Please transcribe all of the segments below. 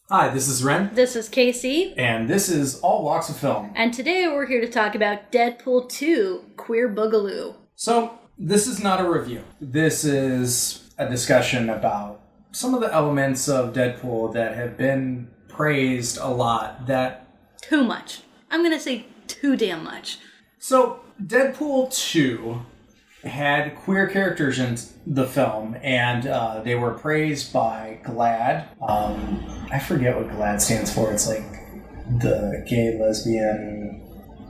Hi, this is Ren. This is KC. And this is All Walks of Film. And today we're here to talk about Deadpool 2, Queer Boogaloo. So, this is not a review. This is a discussion about some of the elements of Deadpool that have been praised a lot that... Too much. I'm gonna say too damn much. So, Deadpool 2 had queer characters in the film, and they were praised by GLAAD. I forget what GLAAD stands for. It's like the Gay Lesbian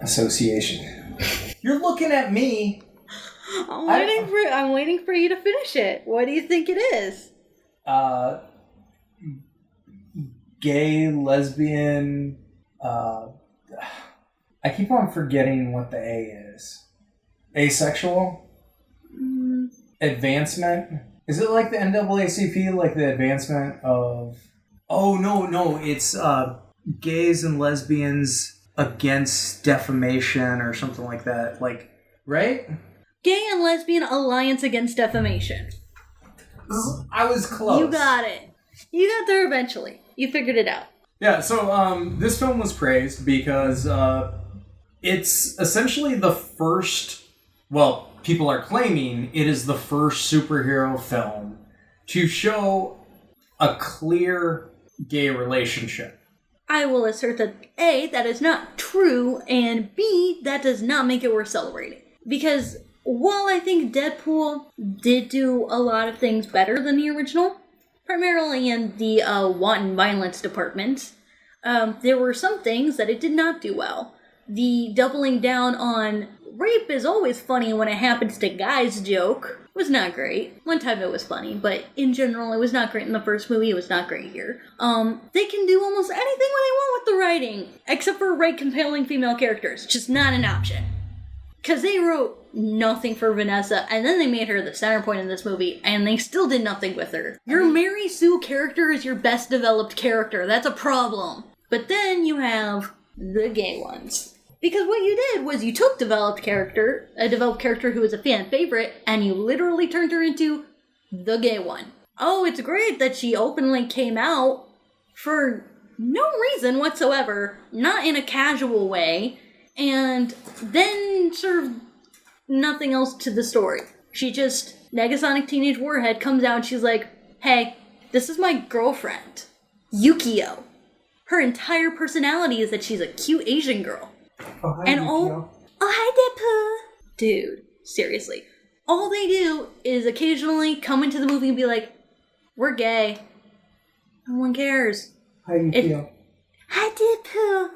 Association. You're looking at me. I'm waiting for you to finish it. What do you think it is? Gay, lesbian, I keep on forgetting what the A is. Asexual? Advancement? Is it like the NAACP, like the advancement of... Oh, no, it's gays and lesbians against defamation or something like that. Like, right? Gay and Lesbian Alliance Against Defamation. I was close. You got it. You got there eventually. You figured it out. Yeah, so this film was praised because it's essentially the first... Well, people are claiming it is the first superhero film to show a clear gay relationship. I will assert that A, that is not true, and B, that does not make it worth celebrating. Because while I think Deadpool did do a lot of things better than the original, primarily in the wanton violence department, there were some things that it did not do well. The doubling down on rape is always funny when it happens to guys joke was not great. One time it was funny, but in general it was not great in the first movie, it was not great here. They can do almost anything when they want with the writing, except for write compelling female characters, just not an option. Because they wrote nothing for Vanessa, and then they made her the center point in this movie, and they still did nothing with her. Your Mary Sue character is your best developed character, that's a problem. But then you have the gay ones. Because what you did was you took a developed character who was a fan favorite, and you literally turned her into the gay one. Oh, it's great that she openly came out for no reason whatsoever, not in a casual way, and then served nothing else to the story. She just, Negasonic Teenage Warhead comes out and she's like, hey, this is my girlfriend, Yukio. Her entire personality is that she's a cute Asian girl. Oh, hi, and Yukio. hi, Deadpool. Dude, seriously. All they do is occasionally come into the movie and be like, we're gay. No one cares. Hi, Yukio. Hi, Deadpool.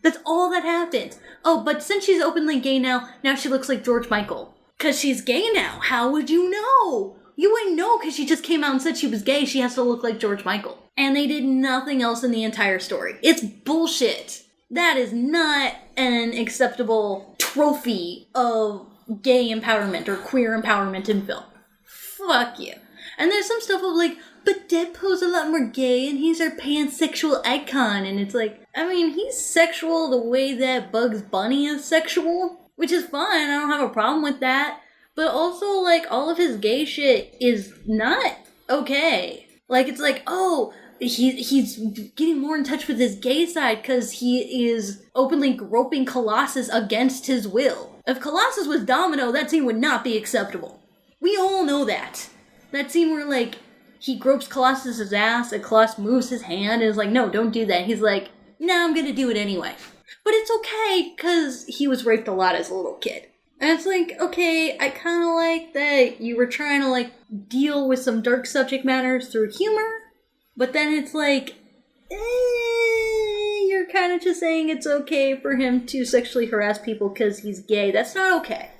That's all that happens. Oh, but since she's openly gay now she looks like George Michael. Because she's gay now. How would you know? You wouldn't know because she just came out and said she was gay. She has to look like George Michael. And they did nothing else in the entire story. It's bullshit. That is not an acceptable trophy of gay empowerment or queer empowerment in film. Fuck you. And there's some stuff of like, but Deadpool's a lot more gay and he's our pansexual icon. And it's like, I mean, he's sexual the way that Bugs Bunny is sexual, which is fine. I don't have a problem with that. But also, like, all of his gay shit is not okay. Like, it's like, oh, he's getting more in touch with his gay side because he is openly groping Colossus against his will. If Colossus was Domino, that scene would not be acceptable. We all know that. That scene where, like, he gropes Colossus's ass and Colossus moves his hand and is like, no, don't do that. He's like, nah, I'm gonna do it anyway. But it's okay because he was raped a lot as a little kid. And it's like, okay, I kind of like that you were trying to, like, deal with some dark subject matters through humor. But then it's like, you're kind of just saying it's okay for him to sexually harass people because he's gay. That's not okay.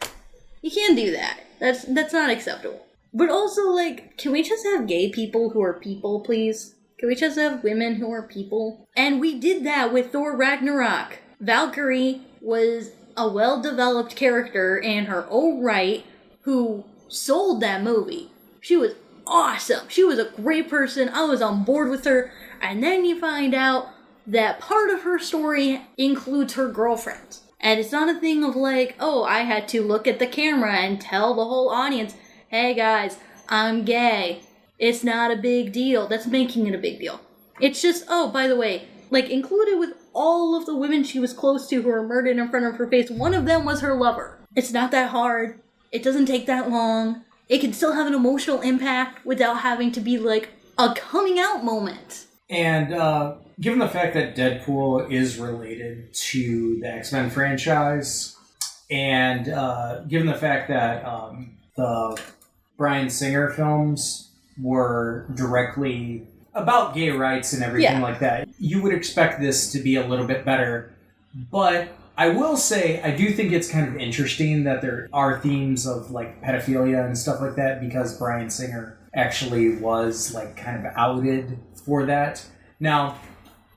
You can't do that. That's not acceptable. But also, like, can we just have gay people who are people, please? Can we just have women who are people? And we did that with Thor Ragnarok. Valkyrie was a well-developed character in her own right who sold that movie. She was awesome. She was a great person. I was on board with her. And then you find out that part of her story includes her girlfriend. And it's not a thing of like, oh, I had to look at the camera and tell the whole audience, hey guys, I'm gay. It's not a big deal. That's making it a big deal. It's just, oh, by the way, like, included with all of the women she was close to who were murdered in front of her face, one of them was her lover. It's not that hard. It doesn't take that long. It can still have an emotional impact without having to be, like, a coming out moment. And given the fact that Deadpool is related to the X-Men franchise, and given the fact that the Bryan Singer films were directly about gay rights and everything like that, you would expect this to be a little bit better. But I will say, I do think it's kind of interesting that there are themes of, like, pedophilia and stuff like that, because Bryan Singer actually was, like, kind of outed for that. Now,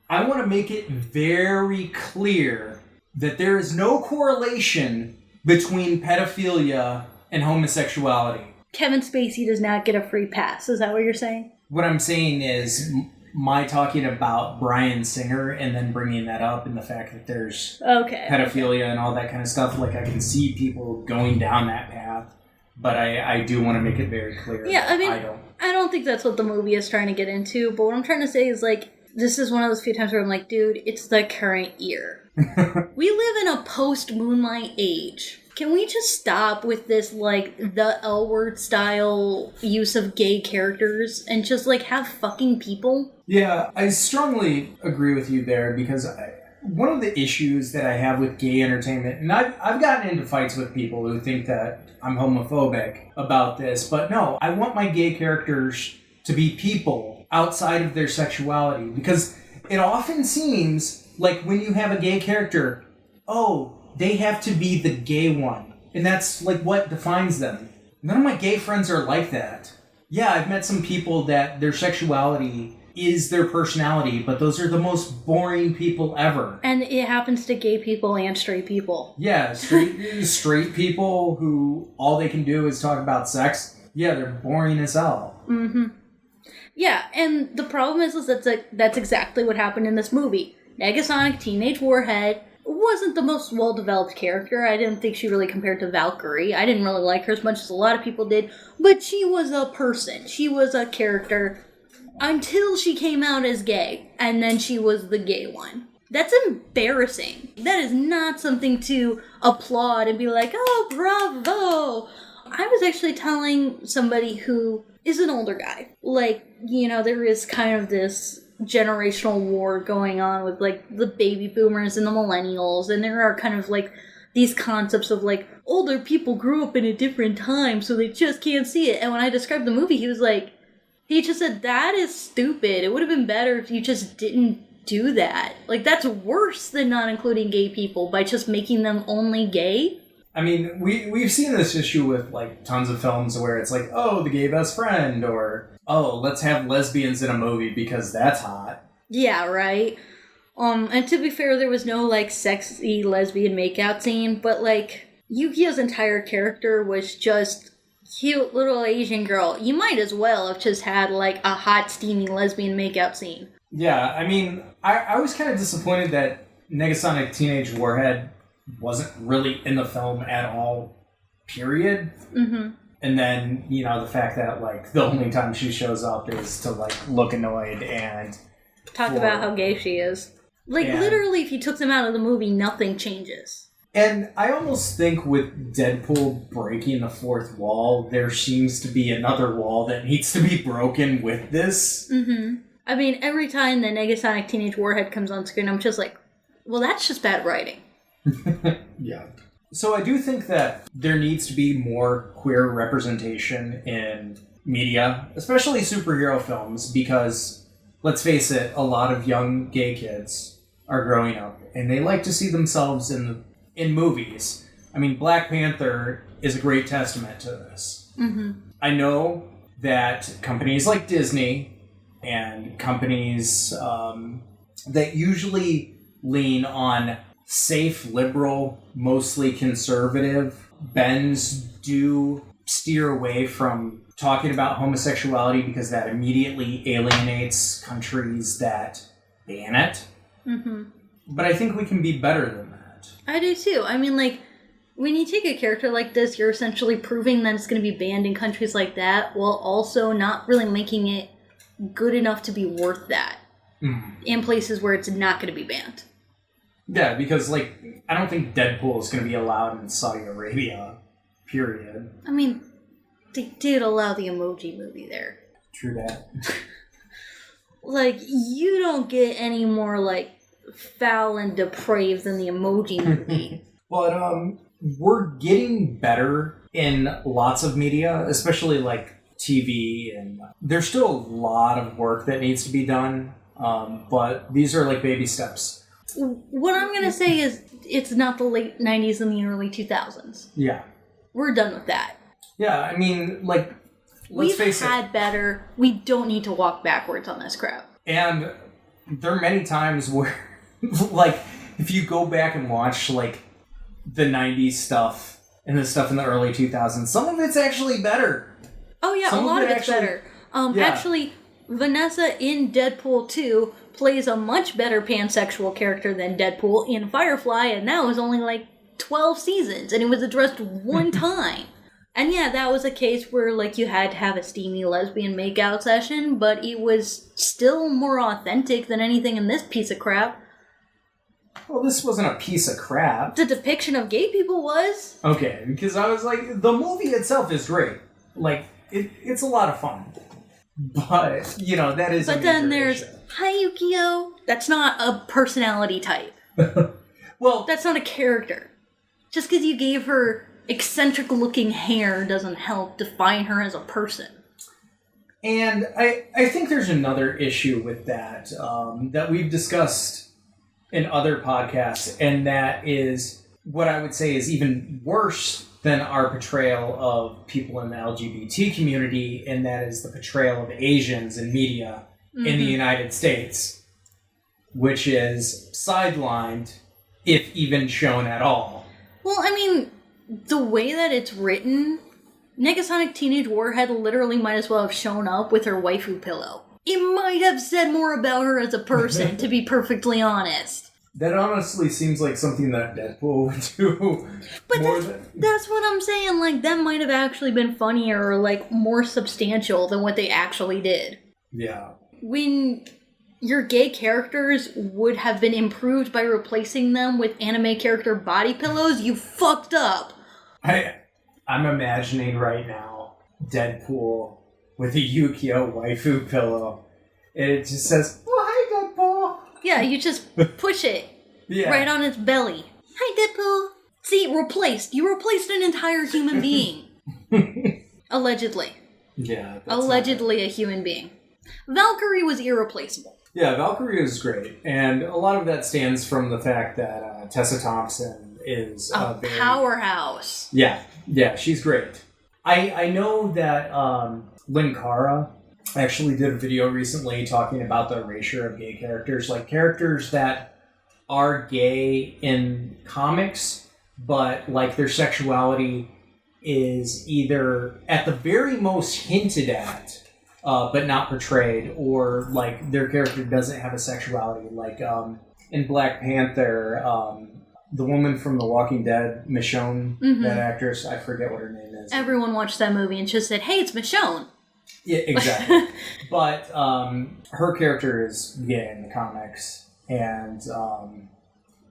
I want to make it very clear that there is no correlation between pedophilia and homosexuality. Kevin Spacey does not get a free pass. Is that what you're saying? What I'm saying is my talking about Bryan Singer and then bringing that up and the fact that there's pedophilia and all that kind of stuff. Like, I can see people going down that path, but I do want to make it very clear. Yeah, I mean, I don't think that's what the movie is trying to get into, but what I'm trying to say is, like, this is one of those few times where I'm like, dude, it's the current year. We live in a post-Moonlight age. Can we just stop with this, like, the L-word style use of gay characters and just, like, have fucking people? Yeah, I strongly agree with you there, because one of the issues that I have with gay entertainment, and I've gotten into fights with people who think that I'm homophobic about this, but no, I want my gay characters to be people outside of their sexuality, because it often seems like when you have a gay character, oh, they have to be the gay one. And that's, like, what defines them. None of my gay friends are like that. Yeah, I've met some people that their sexuality is their personality, but those are the most boring people ever. And it happens to gay people and straight people. Yeah, straight people who all they can do is talk about sex. Yeah, they're boring as hell. Mm-hmm. Yeah, and the problem is that's exactly what happened in this movie. Negasonic Teenage Warhead wasn't the most well-developed character. I didn't think she really compared to Valkyrie. I didn't really like her as much as a lot of people did. But she was a person. She was a character until she came out as gay. And then she was the gay one. That's embarrassing. That is not something to applaud and be like, oh, bravo. I was actually telling somebody who is an older guy. Like, you know, there is kind of this generational war going on with, like, the baby boomers and the millennials, and there are kind of, like, these concepts of, like, older people grew up in a different time, so they just can't see it. And when I described the movie, he just said, that is stupid. It would have been better if you just didn't do that. Like, that's worse than not including gay people by just making them only gay. I mean, we've seen this issue with, like, tons of films where it's like, oh, the gay best friend, or, oh, let's have lesbians in a movie because that's hot. Yeah, right? And to be fair, there was no, like, sexy lesbian makeout scene, but, like, Yukio's entire character was just cute little Asian girl. You might as well have just had, like, a hot, steamy lesbian makeout scene. Yeah, I mean, I was kind of disappointed that Negasonic Teenage Warhead wasn't really in the film at all, period. Mm-hmm. And then, you know, the fact that, like, the only time she shows up is to, like, look annoyed and talk about how gay she is. Like, literally, if you took them out of the movie, nothing changes. And I almost think with Deadpool breaking the fourth wall, there seems to be another wall that needs to be broken with this. Mm-hmm. I mean, every time the Negasonic Teenage Warhead comes on screen, I'm just like, well, that's just bad writing. Yeah. So I do think that there needs to be more queer representation in media, especially superhero films, because, let's face it, a lot of young gay kids are growing up, and they like to see themselves in movies. I mean, Black Panther is a great testament to this. Mm-hmm. I know that companies like Disney and companies that usually lean on safe, liberal, mostly conservative bends do steer away from talking about homosexuality because that immediately alienates countries that ban it. Mm-hmm. But I think we can be better than that. I do too. I mean, like, when you take a character like this, you're essentially proving that it's going to be banned in countries like that, while also not really making it good enough to be worth that. in places where it's not going to be banned. Yeah, because, like, I don't think Deadpool is going to be allowed in Saudi Arabia, period. I mean, they did allow the Emoji Movie there. True that. Like, you don't get any more, like, foul and depraved than the Emoji Movie. But, we're getting better in lots of media, especially, like, TV, and there's still a lot of work that needs to be done, but these are, like, baby steps. What I'm going to say is it's not the late 90s and the early 2000s. Yeah. We're done with that. Yeah, I mean, like, let's face it. We've had better. We don't need to walk backwards on this crap. And there are many times where, like, if you go back and watch, like, the 90s stuff and the stuff in the early 2000s, some of it's actually better. Oh, yeah, a lot of it's better. Actually, Vanessa in Deadpool 2 plays a much better pansexual character than Deadpool in Firefly, and that was only like 12 seasons, and it was addressed one time. And yeah, that was a case where, like, you had to have a steamy lesbian makeout session, but it was still more authentic than anything in this piece of crap. Well, this wasn't a piece of crap. The depiction of gay people was. Okay, because I was like, the movie itself is great. Like, it's a lot of fun. But, you know, that is But then there's, hi Yukio. That's not a personality type. Well, that's not a character. Just because you gave her eccentric looking hair doesn't help define her as a person. And I think there's another issue with that that we've discussed in other podcasts, and that is what I would say is even worse than our portrayal of people in the LGBT community, and that is the portrayal of Asians in media in the United States, which is sidelined, if even shown at all. Well, I mean, the way that it's written, Negasonic Teenage Warhead literally might as well have shown up with her waifu pillow. It might have said more about her as a person, to be perfectly honest. That honestly seems like something that Deadpool would do. But that's what I'm saying. Like, that might have actually been funnier or, like, more substantial than what they actually did. Yeah. When your gay characters would have been improved by replacing them with anime character body pillows, you fucked up. I'm imagining right now Deadpool with a Yukio waifu pillow. And it just says, "Oh, hi, Deadpool." Yeah, you just push it right on its belly. Hi, Deadpool. See, replaced. You replaced an entire human being. Allegedly. Yeah. Allegedly a human being. Valkyrie was irreplaceable. Yeah, Valkyrie is great. And a lot of that stems from the fact that Tessa Thompson is a powerhouse. Yeah, she's great. I know that Lynn Cara actually did a video recently talking about the erasure of gay characters, like characters that are gay in comics, but like their sexuality is either at the very most hinted at, but not portrayed, or like their character doesn't have a sexuality. Like in Black Panther, the woman from The Walking Dead, Michonne, that actress, I forget what her name is. Everyone watched that movie and just said, hey, it's Michonne. Yeah, exactly. But her character is gay in the comics, and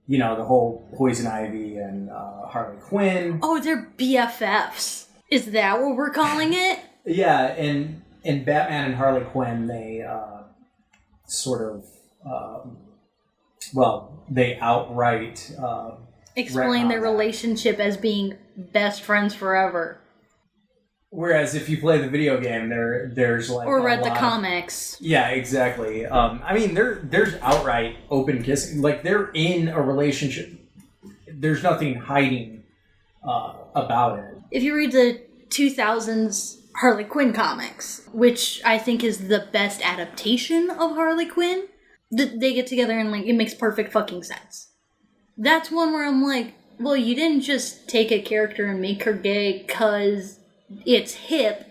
you know, the whole Poison Ivy and Harley Quinn. Oh, they're BFFs. Is that what we're calling it? Yeah, and Batman and Harley Quinn, they sort of, they outright explain their relationship as being best friends forever. Whereas if you play the video game, there's like or read the comics. Yeah, exactly. I mean, there's outright open kissing. Like they're in a relationship. There's nothing hiding about it. If you read the 2000s Harley Quinn comics, which I think is the best adaptation of Harley Quinn, they get together and like it makes perfect fucking sense. That's one where I'm like, well, you didn't just take a character and make her gay because it's hip.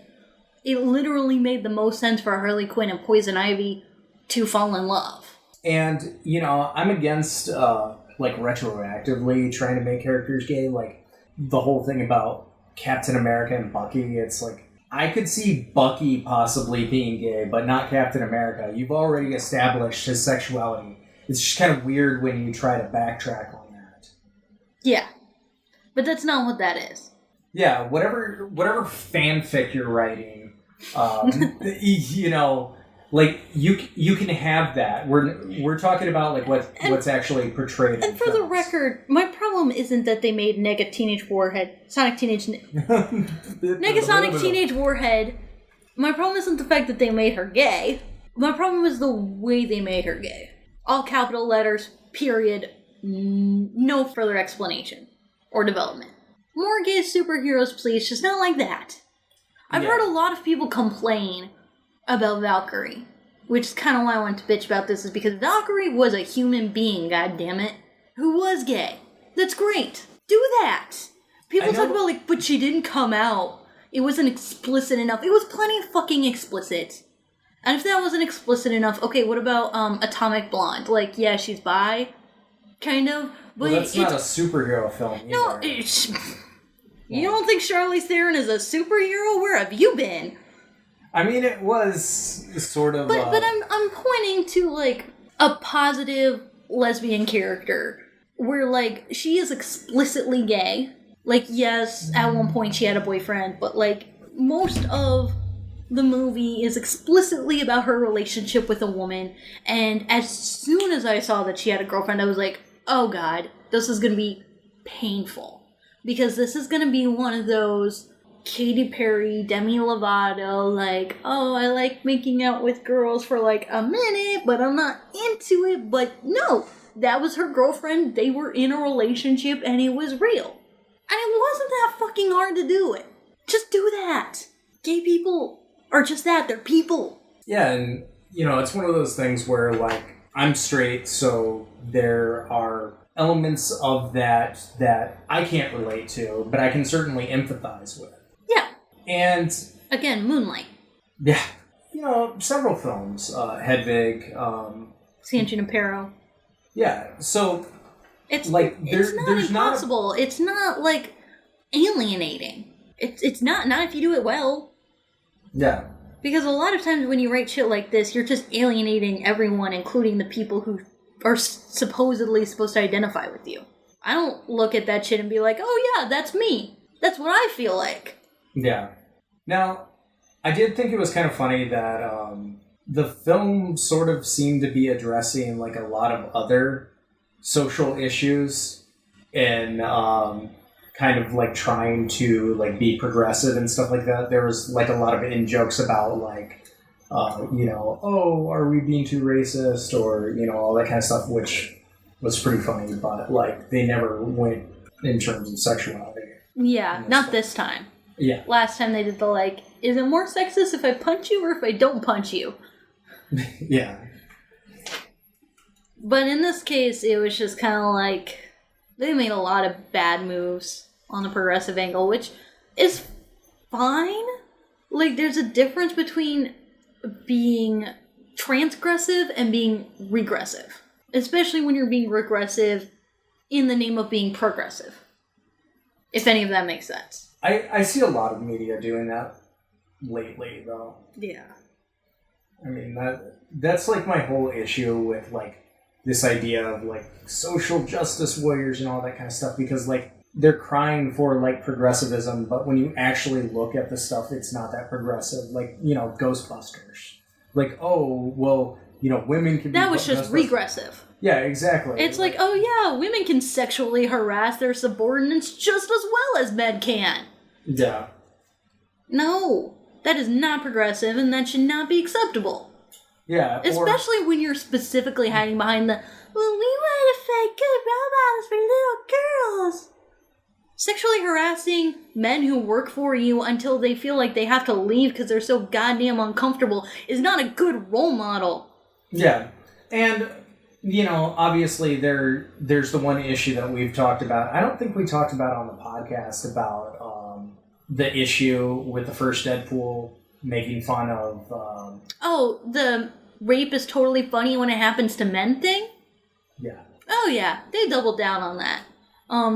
It literally made the most sense for Harley Quinn and Poison Ivy to fall in love. And, you know, I'm against, like, retroactively trying to make characters gay. Like, the whole thing about Captain America and Bucky, it's like, I could see Bucky possibly being gay, but not Captain America. You've already established his sexuality. It's just kind of weird when you try to backtrack on that. Yeah. But that's not what that is. Yeah, whatever fanfic you're writing, you know, like you can have that. We're talking about like what's actually portrayed. And for the record, my problem isn't that they made Nega Sonic Teenage Warhead. My problem isn't the fact that they made her gay. My problem is the way they made her gay. All capital letters, period. No further explanation or development. More gay superheroes, please. Just not like that. I've heard a lot of people complain about Valkyrie, which is kind of why I wanted to bitch about this, is because Valkyrie was a human being, goddammit, who was gay. That's great. Do that. People talk about, like, but she didn't come out. It wasn't explicit enough. It was plenty fucking explicit. And if that wasn't explicit enough, okay, what about Atomic Blonde? Like, yeah, she's bi, kind of. But well, that's not a superhero film either. No, you don't think Charlize Theron is a superhero? Where have you been? I mean, it was sort of. But I'm pointing to like a positive lesbian character where like she is explicitly gay. Like, yes, at one point she had a boyfriend, but like most of the movie is explicitly about her relationship with a woman. And as soon as I saw that she had a girlfriend, I was like, oh god, this is gonna be painful. Because this is gonna be one of those Katy Perry, Demi Lovato, like, oh, I like making out with girls for like a minute, but I'm not into it. But no, that was her girlfriend. They were in a relationship and it was real. And it wasn't that fucking hard to do it. Just do that. Gay people are just that. They're people. Yeah, and, you know, it's one of those things where, like, I'm straight, so there are elements of that I can't relate to, but I can certainly empathize with. Yeah. And again, Moonlight. Yeah. You know, several films. Hedwig, San Junipero. Yeah. So it's like it's not impossible. It's not like alienating. It's not if you do it well. Yeah. Because a lot of times when you write shit like this, you're just alienating everyone, including the people who are supposedly supposed to identify with you. I don't look at that shit and be like, oh yeah, that's me. That's what I feel like. Yeah. Now, I did think it was kind of funny that the film sort of seemed to be addressing like a lot of other social issues and kind of like trying to like be progressive and stuff like that. There was like a lot of in-jokes about like, you know, oh, are we being too racist, or, you know, all that kind of stuff, which was pretty funny, but, like, they never went in terms of sexuality. Yeah, not this time. Yeah. Last time they did the, like, is it more sexist if I punch you or if I don't punch you? Yeah. But in this case, it was just kind of like, they made a lot of bad moves on the progressive angle, which is fine. Like, there's a difference between being transgressive and being regressive. Especially when you're being regressive in the name of being progressive. If any of that makes sense. I see a lot of media doing that lately, though. Yeah. I mean, that's like my whole issue with, like, this idea of, like, social justice warriors and all that kind of stuff, because, like, they're crying for, like, progressivism, but when you actually look at the stuff, it's not that progressive. Like, you know, Ghostbusters. Like, oh, well, you know, women can be... That was just regressive. Yeah, exactly. It's like, oh yeah, women can sexually harass their subordinates just as well as men can. Yeah. No, that is not progressive, and that should not be acceptable. Yeah, especially when you're specifically hiding behind the, well, we want to fight good robots for little girls. Sexually harassing men who work for you until they feel like they have to leave because they're so goddamn uncomfortable is not a good role model. Yeah, and, you know, obviously there's the one issue that we've talked about. I don't think we talked about on the podcast about the issue with the first Deadpool making fun of... Oh, the rape is totally funny when it happens to men thing? Yeah. Oh yeah, they doubled down on that.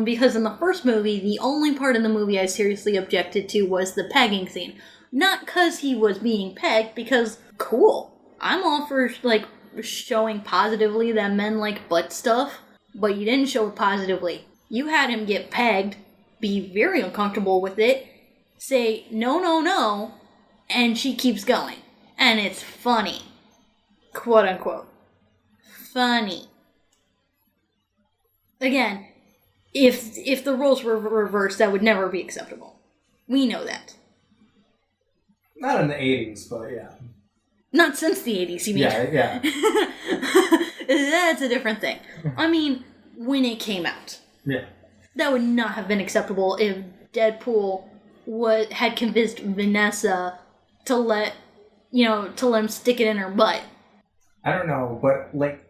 Because in the first movie, the only part in the movie I seriously objected to was the pegging scene. Not because he was being pegged, because, cool. I'm all for, like, showing positively that men like butt stuff, but you didn't show it positively. You had him get pegged, be very uncomfortable with it, say, no, no, no, and she keeps going. And it's funny. Quote unquote. Funny. Again, if the roles were reversed, that would never be acceptable. We know that. Not in the 80s, but yeah. Not since the 80s, you mean? Yeah. That's a different thing. I mean, when it came out. Yeah. That would not have been acceptable if Deadpool had convinced Vanessa to let him stick it in her butt. I don't know, but like...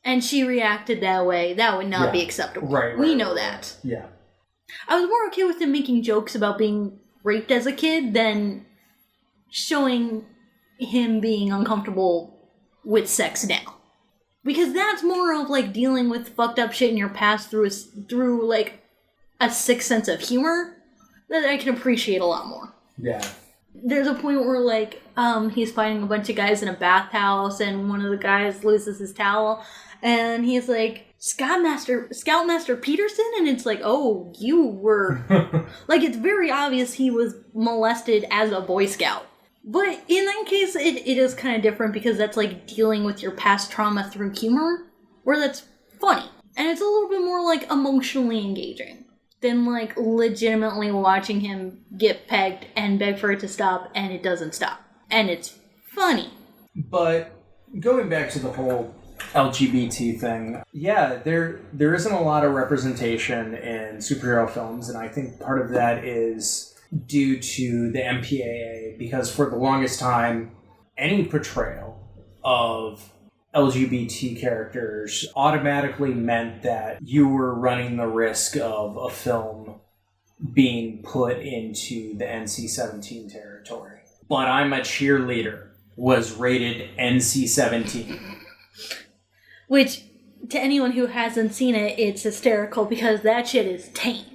And she reacted that way. That would not be acceptable. Right. We know that. Yeah. I was more okay with him making jokes about being raped as a kid than showing him being uncomfortable with sex now. Because that's more of, like, dealing with fucked up shit in your past through like, a sick sense of humor that I can appreciate a lot more. Yeah. There's a point where, like, he's fighting a bunch of guys in a bathhouse, and one of the guys loses his towel, and he's like, Scoutmaster Peterson? And it's like, oh, you were... like, it's very obvious he was molested as a Boy Scout. But in that case, it is kind of different because that's, like, dealing with your past trauma through humor, where that's funny. And it's a little bit more, like, emotionally engaging than, like, legitimately watching him get pegged and beg for it to stop, and it doesn't stop. And it's funny. But going back to the whole LGBT thing, yeah, there isn't a lot of representation in superhero films, and I think part of that is due to the MPAA, because for the longest time, any portrayal of LGBT characters automatically meant that you were running the risk of a film being put into the NC-17 territory. But I'm a Cheerleader was rated NC-17. Which, to anyone who hasn't seen it, it's hysterical because that shit is tame.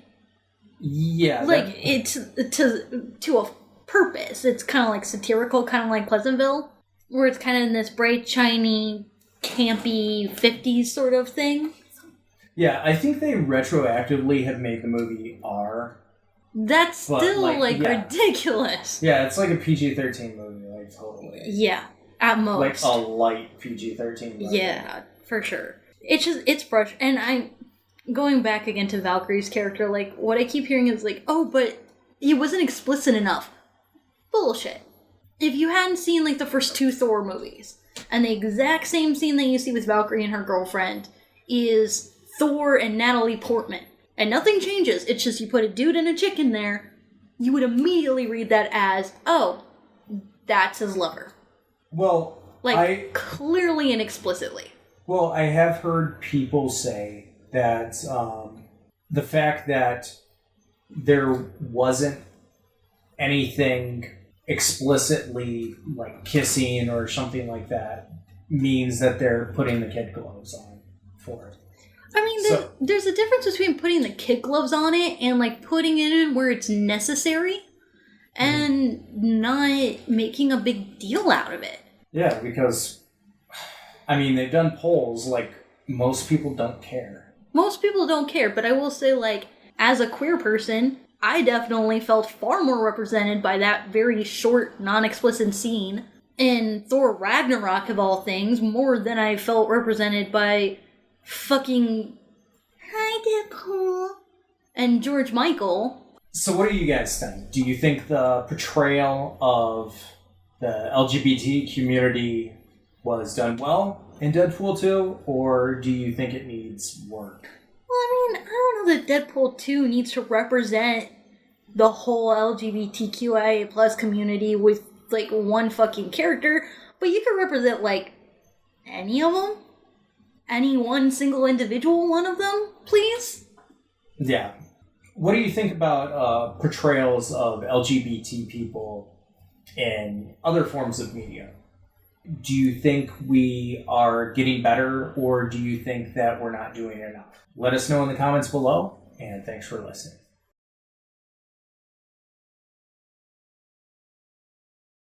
Yeah. Like, it's to a purpose. It's kind of like satirical, kind of like Pleasantville, where it's kind of in this bright, shiny, campy 50s sort of thing. Yeah, I think they retroactively have made the movie R. That's still, ridiculous. Yeah, it's like a PG-13 movie, like, totally. Yeah, at most. Like a light PG-13 movie. Yeah, for sure. It's fresh. And going back again to Valkyrie's character, like, what I keep hearing is like, oh, but it wasn't explicit enough. Bullshit. If you hadn't seen, like, the first two Thor movies, and the exact same scene that you see with Valkyrie and her girlfriend is Thor and Natalie Portman, and nothing changes, it's just you put a dude and a chick in there, you would immediately read that as, oh, that's his lover. Well, clearly and explicitly. Well, I have heard people say that the fact that there wasn't anything explicitly, like, kissing or something like that means that they're putting the kid gloves on for it. I mean, there's a difference between putting the kid gloves on it and, like, putting it in where it's necessary and not making a big deal out of it. Yeah, because, I mean, they've done polls, like, most people don't care. Most people don't care, but I will say, like, as a queer person, I definitely felt far more represented by that very short, non-explicit scene in Thor Ragnarok, of all things, more than I felt represented by fucking Hi Deadpool and George Michael. So what do you guys think? Do you think the portrayal of the LGBT community was done well in Deadpool 2, or do you think it needs work? Well, I mean, I don't know that Deadpool 2 needs to represent the whole LGBTQIA plus community with, like, one fucking character, but you could represent, like, any of them? Any one single individual one of them, please? Yeah. What do you think about portrayals of LGBT people in other forms of media? Do you think we are getting better, or do you think that we're not doing enough? Let us know in the comments below, and thanks for listening.